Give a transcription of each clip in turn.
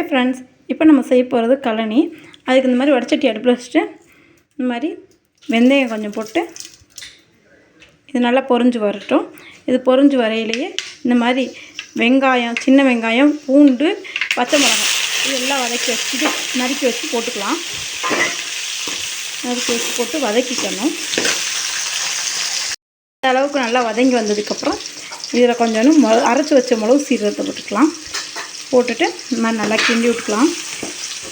Friends, இப்போ நம்ம செய்ய போகிறது கழனி. அதுக்கு இந்த மாதிரி வடச்சட்டி அடுப்பில் வச்சுட்டு இந்த மாதிரி வெந்தயம் கொஞ்சம் போட்டு இது நல்லா பொரிஞ்சு வரட்டும். இது பொரிஞ்சு வரையிலேயே இந்த மாதிரி வெங்காயம், சின்ன வெங்காயம், பூண்டு, பச்சை மிளகாய் இதெல்லாம் வதக்கி வச்சுட்டு நறுக்கி வச்சு போட்டுக்கலாம். நறுக்கி வச்சு போட்டு வதக்கிக்கணும். இந்த அளவுக்கு நல்லா வதங்கி வந்ததுக்கப்புறம் இதில் கொஞ்சம் அரைச்சி வச்ச மிளகு சீரகத்தை போட்டுக்கலாம். போட்டுட்டு இந்த மாதிரி நல்லா கிண்டி விட்டுக்கலாம்.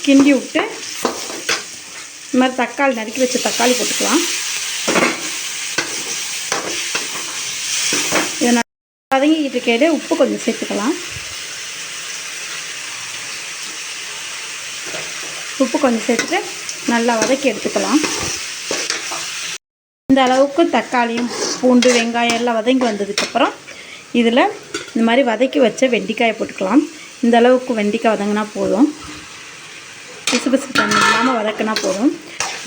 கிண்டி விட்டு இந்த மாதிரி தக்காளி நறுக்கி வச்ச தக்காளி போட்டுக்கலாம். இதை நல்லா வதங்கிக்கிட்டு இருக்கையிலே உப்பு கொஞ்சம் சேர்த்துக்கலாம். உப்பு கொஞ்சம் சேர்த்துட்டு நல்லா வதக்கி எடுத்துக்கலாம். இந்த அளவுக்கு தக்காளியும் பூண்டு வெங்காயம் எல்லாம் வதங்கி வந்ததுக்கப்புறம் இதில் இந்த மாதிரி வதக்கி வச்ச வெண்டைக்காயை போட்டுக்கலாம். இந்த அளவுக்கு வெண்டைக்காய் வதங்கினா போதும். பிசு பிசு தண்ணி இல்லாமல் வதக்கினா போதும்.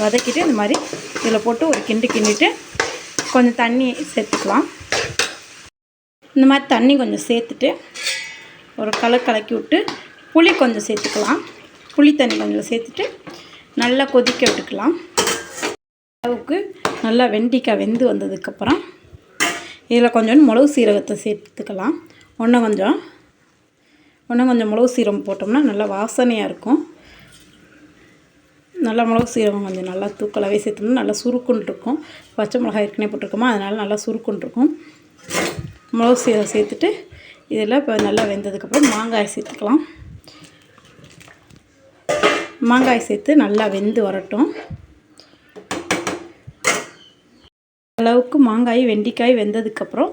வதக்கிட்டு இந்த மாதிரி இதில் போட்டு ஒரு கிண்டிட்டு கொஞ்சம் தண்ணி சேர்த்துக்கலாம். இந்த மாதிரி தண்ணி கொஞ்சம் சேர்த்துட்டு ஒரு கலக்கி விட்டு புளி கொஞ்சம் சேர்த்துக்கலாம். புளி தண்ணி கொஞ்சம் சேர்த்துட்டு நல்லா கொதிக்க விட்டுக்கலாம். அளவுக்கு நல்லா வெண்டைக்காய் வெந்து வந்ததுக்கப்புறம் இதில் கொஞ்சம் மிளகு சீரகத்தை சேர்த்துக்கலாம். இன்னும் கொஞ்சம் மிளகு சீரகம் போட்டோம்னா நல்லா வாசனையாக இருக்கும். நல்லா மிளகு சீரகம் கொஞ்சம் நல்லா தூக்கலாகவே சேர்த்தோம்னா நல்லா சுருக்குன்னு இருக்கும். பச்சை மிளகாய் ஏற்கனவே போட்டிருக்கோமா, அதனால் நல்லா சுருக்குன்னு இருக்கும். மிளகு சீரகம் சேர்த்துட்டு இதில் இப்போ நல்லா வெந்ததுக்கப்புறம் மாங்காய் சேர்த்துக்கலாம். மாங்காய் சேர்த்து நல்லா வெந்து வரட்டும். அளவுக்கு மாங்காய் வெண்டைக்காய் வெந்ததுக்கப்புறம்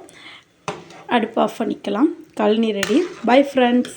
அடுப்பு ஆஃப் பண்ணிக்கலாம். கழனி ரெடி. Bye friends.